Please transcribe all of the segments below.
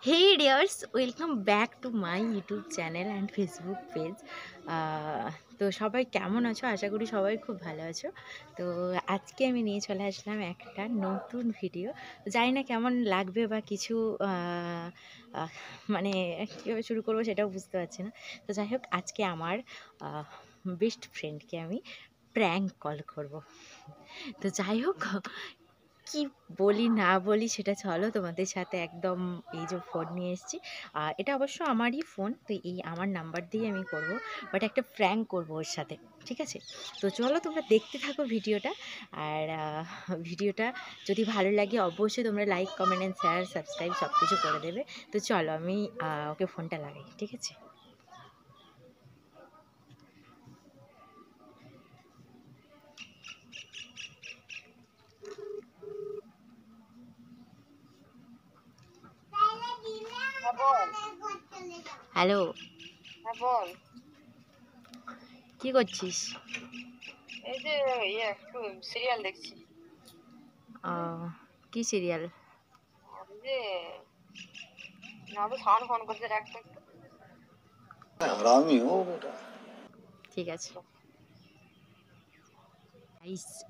Hey dears, welcome back to my YouTube channel and Facebook page. তো সবাই কেমন আছো? আশা করি সবাই খুব ভালো আছো। তো আজকে আমি নিয়ে চলে আসলাম একটা নতুন ভিডিও। জানি না কেমন লাগবে বা কিছু মানে কীভাবে শুরু করবো সেটাও বুঝতে পারছি না। তো যাই হোক, আজকে আমার বেস্ট ফ্রেন্ডকে আমি প্র্যাঙ্ক কল করব। তো যাই হোক, কি বলি না বলি সেটা চলো তোমাদের সাথে একদম এই যে ফোন নিয়ে এসেছি। এটা অবশ্য আমারই ফোন, তো এই আমার নাম্বার দিয়ে আমি করব, বাট একটা প্র্যাঙ্ক করব ওর সাথে, ঠিক আছে? তো চলো তোমরা দেখতে থাকো ভিডিওটা। আর ভিডিওটা যদি ভালো লাগে অবশ্যই তোমরা like, comment and share, subscribe সব কিছু করে দেবে। তো চলো আমি ওকে ফোনটা লাগাই, ঠিক আছে? হ্যালো, বল। কি করছিস? এই যে একটু সিরিয়াল দেখছি। কি সিরিয়াল? ওই যে সাউন্ড ফোন করছে একটা একটু। हरामी हो बेटा। ঠিক আছে।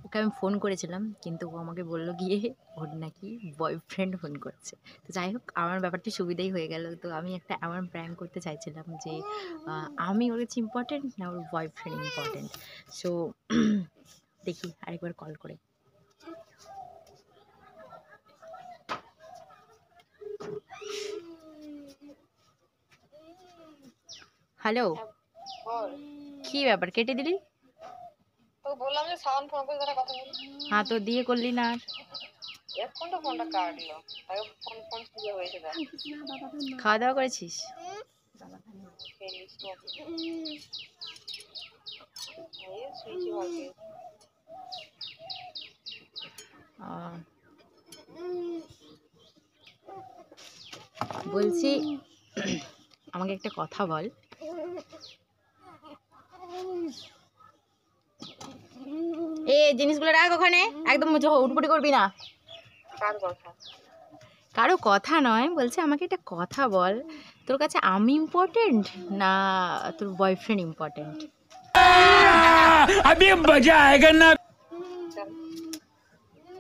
ওকে আমি ফোন করেছিলাম, কিন্তু ও আমাকে বললো গিয়ে ওর নাকি বয়ফ্রেন্ড ফোন করছে। তো যাই হোক, আমার ব্যাপারটা সুবিধাই হয়ে গেল। তো আমি একটা এমন প্র্যাঙ্ক করতে চাইছিলাম যে আমি ওর কাছে ইম্পর্টেন্ট না ওর বয়ফ্রেন্ড ইম্পর্টেন্ট। সো দেখি আরেকবার কল করে। হ্যালো, বল। কি ব্যাপার, কেটে দিলি? তো বললাম যে সাউন্ড ফোন করে কথা বলি। হ্যাঁ, তো দিয়ে করলি না আর? এখন তো ফোনটা কাটলো, আগে ফোন ফোন শুরু হয়েছে। খাওয়া দাওয়া করেছিস? বলছি, আমাকে একটা কথা বল। এই জিনিসগুলো রাখ ওখানে, একদম উঠপুটি করবি না। কারো কথা নয়, বলছে আমাকে একটা কথা বল, তোর কাছে আমি ইম্পর্টেন্ট না তোর বয়ফ্রেন্ড ইম্পর্টেন্ট? अभी मजा आएगा ना।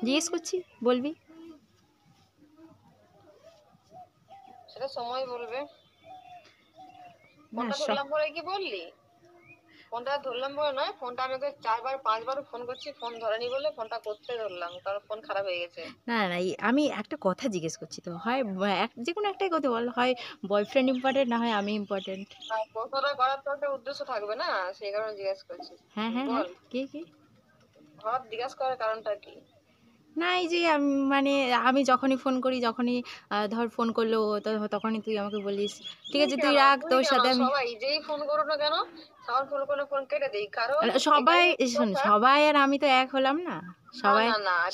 জিজ্ঞেস করছি, বলবি? সেটা সময় বলবে। না, ফোনটা ধরলাম বলে কি বললি? ফোনটা ধরলাম বলে নয়, ফোনটা আমি ওকে 4-5বার ফোন করছি, ফোন ধরেনি বলে ফোনটা করতে ধরলাম, কারণ ফোন খারাপ হয়ে গেছে। না না না, আমি একটা কথা জিজ্ঞেস করছি। তো হয় যে কোনো একটাই কথা বল, হয় বয়ফ্রেন্ড ইম্পর্টেন্ট না হয় আমি ইম্পর্টেন্ট। প্রশ্নটা করার তো একটা উদ্দেশ্য থাকবে না, সেই কারণে জিজ্ঞেস করছি। হ্যাঁ হ্যাঁ হ্যাঁ, বল, কি কি? হঠাৎ জিজ্ঞাসা করার কারণটা কি? না, এই যে মানে আমি যখনই ফোন করি, যখনই ধর ফোন করলো তখনই তুই আমাকে বলিস ঠিক আছে তুই রাখ, তোর সাথে আমি। সবাই যেই ফোন করো না কেন, সাউন্ড ফোন করে ফোন কেটে দেই, কারণ সবাই শোন, সবাই আর আমি তো এক হলাম না। সবাই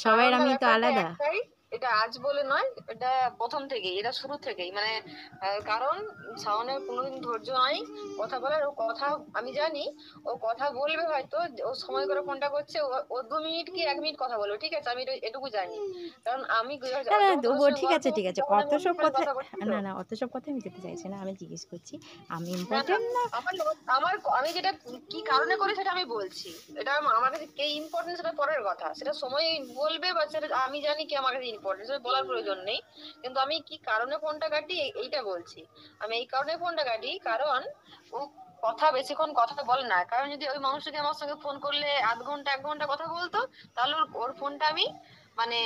সবাই আর আমি তো আলাদা। একটাই, এটা আজ বলে নয়, এটা প্রথম থেকেই, এটা শুরু থেকেই, মানে কারণ শাওনের কোনোদিন ধৈর্য নাই কথা বলার। ও কথা আমি জানি, ও কথা বলবে হয়তো, ও সময় করে ফোনটা করছে, ও 2 মিনিট কি 1 মিনিট কথা বলবে, ঠিক আছে, আমি এটুকু জানি, কারণ আমি না না, ঠিক আছে ঠিক আছে, অত সব কথা না না, অত সব কথা আমি যেতে চাইছি না। আমি জিজ্ঞেস করছি আমি ইম্পর্টেন্ট না। আমার আমি যেটা কি কারণে করি সেটা আমি বলছি। এটা আমার কাছে কে ইম্পর্টেন্ট সেটা পরের কথা, সেটা সময় বলবে, বা সেটা আমি জানি কি আমার কাছে ইম্পর্টেন্ট, সেটা বলার প্রয়োজন নেই। কিন্তু আমি কি কারণে ফোনটা কাটি এইটা বলছি। আমি এই কারণে ফোনটা কাটি, কারণ ও কথা বেশিক্ষণ কথা বলে না। কারণ যদি ওই মানুষটাকে আমার সঙ্গে ফোন করলে 0.5 ঘন্টা 1 ঘন্টা কথা বলতো, তাহলে ওর ফোনটা আমি মানে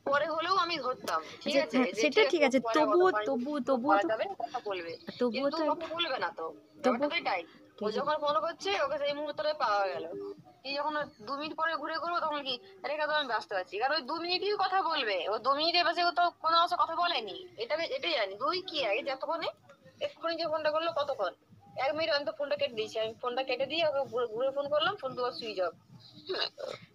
পরে হলেও আমি ধরতাম, ঠিক আছে, সেটা ঠিক আছে, তবুও তবুও তবুও তো কথা বলবে, তবুও কিন্তু তো কথা বলবে না। তো তবু ব্যাপারটা তো এটাই, ও যখন ফোন করছে ওকে সেই মুহূর্তে পাওয়া গেল। কি যখন 2 মিনিট পরে ঘুরে করবো তখন কি রেখা, তো আমি ব্যস্ত আছি, কারণ ওই 2 মিনিটই কথা বলবে। ও 2 মিনিটের বেশি ও তো কোনো অংশ কথা বলেনি, এটাই জানি। 2 কি আগে যতক্ষণে এক্ষুনি যে ফোনটা করলো কতক্ষণ, 1 মিনিট আমি তো ফোনটা কেটে দিয়েছি। আমি ফোনটা কেটে দিয়ে ওকে ঘুরে ফোন করলাম, ফোন তো সুইচ অফ।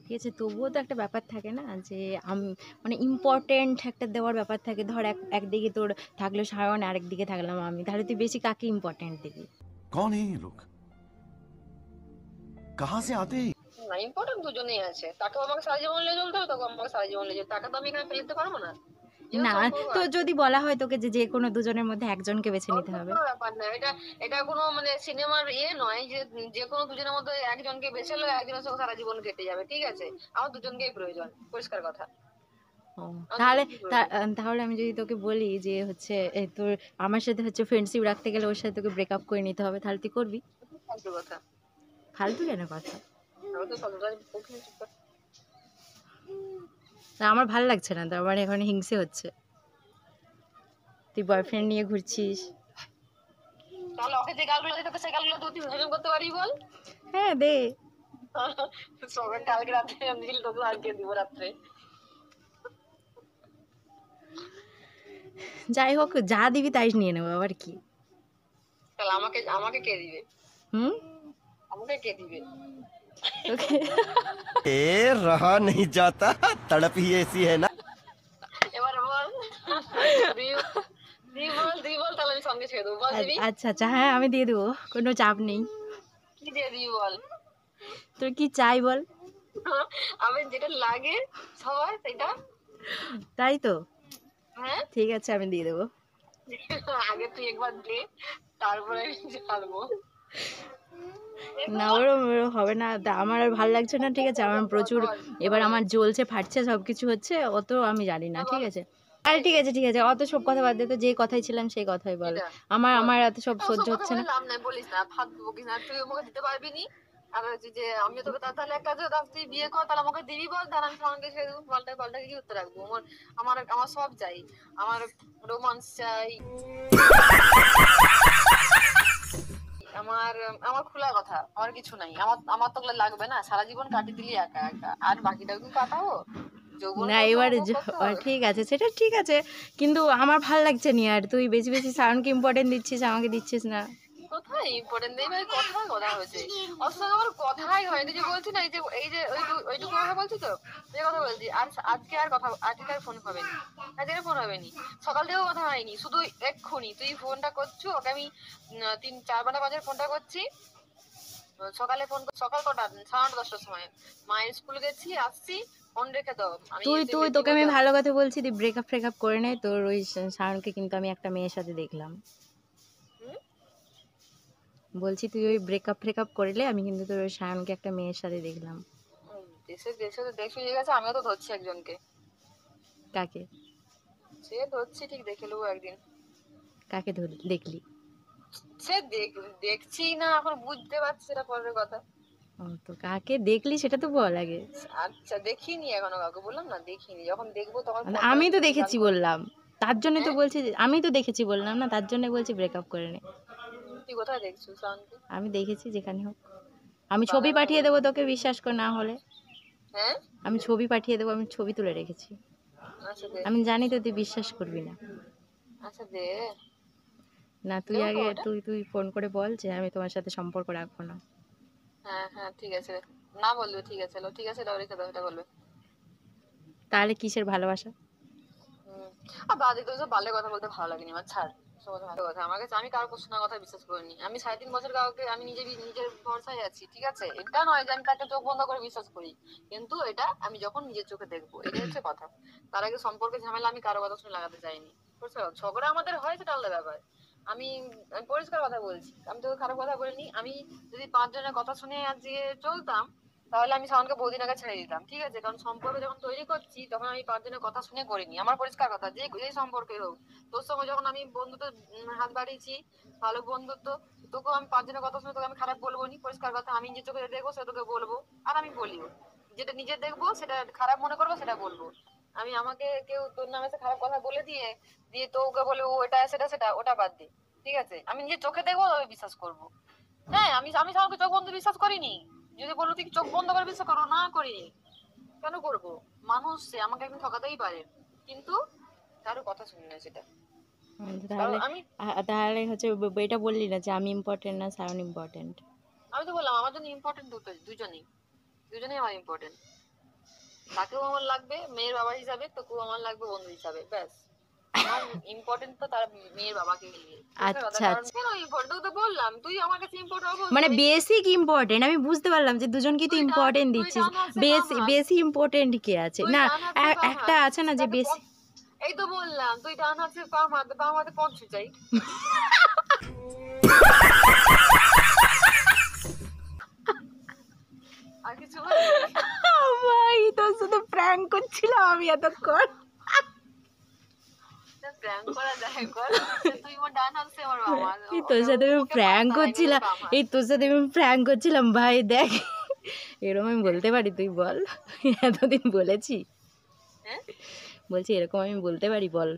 ঠিক আছে, তবুও তো একটা ব্যাপার থাকে না যে আমি মানে ইম্পর্টেন্ট একটা দেওয়ার ব্যাপার থাকে। ধর একদিকে তোর থাকলো সায়ন, আরেকদিকে থাকলাম আমি, তাহলে তুই বেশি কাকে ইম্পর্টেন্ট দিবি? कौन है ये लोग, कहाँ से आते हैं? না, ইম্পর্টেন্ট দুজনেই আছে। তাকেও আমাকে সারা জীবন নিয়ে চলতে হবে, তাকে আমাকে সারা জীবন নিয়ে, তাকে তো আমি এখানে ফেলে দিতে পারবো না। যেহেতু না, সম্পর্ক তো আছে। যদি বলা হয় তোকে যে যে কোনো দুজনের মধ্যে একজনকে বেছে নিতে অত হবে? কোনো ব্যাপার না, এটা এটা কোনো মানে সিনেমার নয় যে যে কোনো দুজনের মধ্যে একজনকে বেছে লো, একজনের সঙ্গে সারা জীবন কেটে যাবে, ঠিক আছে? আমার দুজনকেই প্রয়োজন, পরিষ্কার কথা। ও, আমার তাহলে দুজনকেই প্রয়োজন। তাহলে আমি যদি তোকে বলি যে হচ্ছে তোর আমার সাথে হচ্ছে ফ্রেন্ডশিপ রাখতে গেলে ওর সাথে তোকে ব্রেকআপ করে নিতে হবে, তাহলে তুই করবি? ফালতু কথা। ফালতু কেন কথা? আমি তো ফালতু কথা বলছি না, চুপ কর। না, আমার ভালো লাগছে না, তো আমার এখন হিংসে হচ্ছে। তুই বয়ফ্রেন্ড নিয়ে ঘুরছিস। তাহলে ওকে যে গালগুলো দিতে সে গালগুলো তুই হজম করতে পারবি বল? হ্যাঁ, দে। সবে কালকে রাত্রে আমি দিল তোকে আজকে দিব রাত্রে। যাই হোক, যা দিবি তাই নিয়ে নেবো, আবার কি। তাহলে আমাকে আমাকে কে দিবে? হুম। আমাকে কে দিবে? তোকে ए रहा नहीं जाता तड़प ही ऐसी है ना। এবার বল। তুই বল তাহলে আমি সঙ্গে ছেড়ে দেবো, বল দিবি? আচ্ছা আচ্ছা, হ্যাঁ আমি দিয়ে দেবো, কোনো চাপ নেই। কি দিয়ে দিবি বল? তোর কি চাই বল? আমি যেটা লাগে সবার সেটা। তাই তো, হ্যাঁ, ঠিক আছে আমি দিয়ে দেবো। আগে তুই একবার দে, তারপরে আমি জানবো। না, ওরম ওরম হবে না, আমার আর ভালো লাগছে না, ঠিক আছে? আমার প্রচুর এবার আমার জ্বলছে ফাটছে সব কিছু হচ্ছে, অত আমি জানি না, ঠিক আছে? আরে ঠিক আছে ঠিক আছে, অত সব কথা বাদ দে তো, যে কথাই ছিলাম সেই কথাই বল। এটা আমার বল। আমার এত সব ওসব সহ্য কথা হচ্ছে বলে না। লাভ নাই, বলিস না, ফালতু বকিস না। তুই আমাকে দিতে পারবি নি, আর হচ্ছে যে আমি তোকে তাহলে একটা কাজ কর, তুই বিয়ে কর, তাহলে আমাকে দিবি বল, তাহলে আমি সঙ্গে ছেড়ে দেবো। পাল্টা পাল্টা কি উত্তর রাখবো? আমার আমার আমার সব চাই, আমার রোমান্স চাই, আমার আমার খোলা কথা, আমার কিছু নাই। আমার আমার তো ওগুলো লাগবে না, সারা জীবন কাটিয়ে দিলি একা একা, আর বাকিটাও কি কাটাবো? যৌবনে না, তো এবারে উপভোগ করতে হবে। ঠিক আছে, সেটা ঠিক আছে, কিন্তু আমার ভাল লাগছে নি আর, তুই বেশি বেশি সাউন্ডকে ইম্পর্টেন্ট দিচ্ছিস, আমাকে দিচ্ছিস না। কোথায় ইম্পর্টেন্ট দেই ভাই? কথায় কথা হয়েছে, ওর সঙ্গে আমার কথাই হয়নি। যে বলছি না, এই যে ওইটুকু কথা বলছি তো, যে কথা বলছি। আর আজকে আর কথা, আজকে আর ফোন হবে না, আজকে ফোন হবে নি। সকাল থেকেও কথা হয়নি, শুধু এক্ষুনি তুই ফোনটা করছো ওকে, আমি 3-4 বাজে ফোনটা করছি। সকালে ফোন, সকাল কটা, 9:30-10টার সময়। মায়ের স্কুল গেছি, আসছি, ফোন রেখে দাও। আমি তুই এসে তুই বেশি তোকে আমি বলতে ভালো কথা বলছি, তুই ব্রেকআপ ফ্রেকআপ করে নে, তোর ওই শাওনকে কিন্তু আমি একটা মেয়ের সাথে দেখলাম। হুম? বলছি তুই ওই ব্রেকআপ ফ্রেকআপ করলে, আমি কিন্তু তোর ওই শাওনকে একটা মেয়ের সাথে দেখলাম। দেশে দেশে তো দেশ হয়ে গেছে, আমিও তো ধরছি একজনকে। কাকে? সে ধরছি, ঠিক দেখে নেবো একদিন। কাকে দেখলি? সে দেখছি না, এখন বুঝতে পারছি, সেটা পরের কথা। ও, তো কাকে দেখলি সেটা তো বল আগে। আচ্ছা, দেখিনি এখনো কাউকে, বললাম না দেখিনি, যখন দেখবো তখন আমি তো দেখেছি বললাম, তার জন্য তো হ্যাঁ? বলছি আমি তো দেখেছি বললাম না, তার জন্য বলছি ব্রেকআপ করে নে। তুই কোথায় দেখছিস শাওনকে? আমি দেখেছি যেখানে হোক, আমি ছবি পাঠিয়ে দেবো তোকে, বিশ্বাস কর না হলে। হ্যাঁ, আমি ছবি পাঠিয়ে দেবো, আমি ছবি তুলে রেখেছি। আচ্ছা দে, আমি জানি তো তুই বিশ্বাস করবি না। আচ্ছা দে। না, তুই দেবো তো আগে ওটা? তুই ফোন করে বল যে আমি তোমার সাথে সম্পর্ক রাখবো না। হ্যাঁ হ্যাঁ, ঠিক আছে। না বলবে, ঠিক আছে, ঠিক আছে, এটা রেখে দাও, এটা বলবে। তাহলে কিসের ভালোবাসা? আর বাদে তো সব বালে কথা বলতে ভালো লাগেনি আমার, ছাড়। সব কথা ভালো কথা, আমার কাছে আমি কারো শোনা কথা বিশ্বাস করিনি। আমি 3.5 বছর কাউকে, আমি নিজের ভরসায় আছি, ঠিক আছে? এটা নয় যে আমি তাকে চোখ বন্ধ করে বিশ্বাস করি, কিন্তু এটা আমি যখন নিজের চোখে দেখবো, এটা হচ্ছে কথা। তার আগে সম্পর্কে ঝামেলা আমি কারো কথা শুনে লাগাতে চাইনি, বুঝছো? ঝগড়া আমাদের হয়, সেটা আলাদা ব্যাপার। আমি আমি পরিষ্কার কথা বলছি, আমি তোকে খারাপ কথা বলিনি। আমি যদি 5 জনের কথা শুনে আজকে চলতাম, তাহলে আমি শাওনকে বহুদিন আগে ছেড়ে দিতাম, ঠিক আছে? কারণ সম্পর্ক যখন তৈরি করছি, তখন আমি 5 জনের কথা শুনে করিনি। আমার পরিষ্কার কথা, যে যে সম্পর্কে হোক, তোর সঙ্গে যখন আমি বন্ধুত্ব হাত বাড়িয়েছি, ভালো বন্ধুত্ব, তোকেও আমি 5 জনের কথা শুনে তোকে আমি খারাপ বলবো নি। পরিষ্কার কথা, আমি যে চোখে দেখবো সে তোকে বলবো, আর আমি বলিও। যেটা নিজে দেখবো, সেটা খারাপ মনে করবো, সেটা বলবো। আমি আমাকে কেউ তোর নামে এসে খারাপ কথা বলে দিয়ে দিয়ে তোকে বলে ও এটা সেটা সেটা, ওটা বাদ দে, ঠিক আছে? আমি নিজে চোখে দেখবো, তবে বিশ্বাস করবো। হ্যাঁ, আমি আমি শাওনকে চোখ বন্ধ বিশ্বাস করিনি। যদি বলো তুই চোখ বন্ধ করে বিশ্বাস করো, না করিনি। কেন করবো? মানুষ, সে আমাকে একদিন ঠকাতেই পারে, কিন্তু কারো কথা শুনি না সেটা। কারণ তাহলে আমি তাহলে হচ্ছে এটা বললি না যে আমি ইম্পর্টেন্ট না, সায়ন ইম্পর্টেন্ট। আমি তো বললাম আমার জন্য ইম্পর্টেন্ট দুজনেই, দুজনেই আমার ইম্পর্টেন্ট। তাকেও আমার লাগবে মেয়ের বাবা হিসাবে, তোকেও আমার লাগবে বন্ধু হিসাবে, ব্যাস। আমার ইম্পর্টেন্ট তো তার মেয়ের বাবাকে নিয়ে। আচ্ছা কারণ আচ্ছা, কেন ইম্পর্টেন্ট, তো বললাম তুই আমার কাছে ইম্পর্টেন্ট মানে বেসিক ইম্পর্টেন্ট, আমি বুঝতে পারলাম যে দুজনকে তুই ইম্পর্টেন্ট তুই দিচ্ছিস। ডান হাত সে বাম বেশি হাত, বেশি ইম্পর্টেন্ট কে আছে তুই না? ডান হাত সে বাম একটা হাত, আছে না যে তাকে বেশি এই তো বললাম তুই ডান হাতে বাম হাতে কোন চাই? আর কিছু বলবি? ভাই তোর সাথে প্র্যাঙ্ক করছিলাম আমি এতক্ষণ। প্র্যাঙ্ক করা যায় কর। তুই আমার ডান হাত, সে আমার বাম হাত। এই তোর সাথে আমি প্র্যাঙ্ক করছিলাম, এই তোর সাথে আমি প্র্যাঙ্ক করছিলাম ভাই। দেখ এরকম আমি বলতে পারি, তুই বল। এতদিন বলেছি, হ্যাঁ বলছি এরকম আমি বলতে পারি, বল।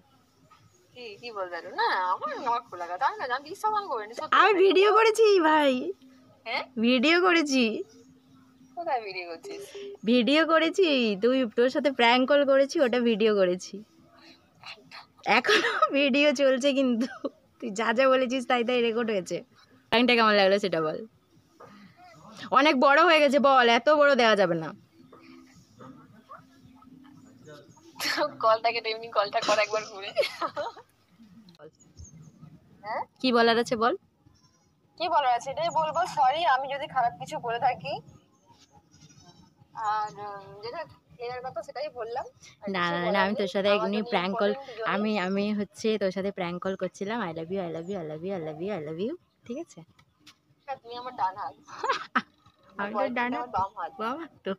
কি বলতে পারো না? আমার খোলা কথা আমি না, আমি বিশ্বাস করিনি সত্যি। আমি ভিডিও করেছি ভাই, হ্যাঁ ভিডিও করেছি, কোথায় ভিডিও করছিস? ভিডিও করেছি। তুই তোর সাথে প্র্যাঙ্ক কল করেছি, ওটা ভিডিও করেছি। এখনো ভিডিও চলছে কিন্তু, তুই যা যা বলেছিস তাই তাই রেকর্ড হয়েছে। প্র্যাঙ্কটা কেমন লাগলো সেটা বল। অনেক বড় হয়ে গেছে, বল, এত বড় দেওয়া যাবে না। কলটাকে এমনি কলটা কর একবার ঘুরে। হ্যাঁ কি বলার আছে বল। কি বলার আছে এটাই বলবো, সরি আমি যদি খারাপ কিছু বলে থাকি। আর যেটা এর কথা সেটাই বললাম। না না না, আমি তোর সাথে এমনি প্র্যাঙ্ক কল, আমি হচ্ছে তোর সাথে প্র্যাঙ্ক কল করছিলাম। I love you, I love you, I love you, I love you, I love you, ঠিক আছে? তুমি আমার ডান হাত, আমি তো ডান আমার বাম হাত। বাবা তো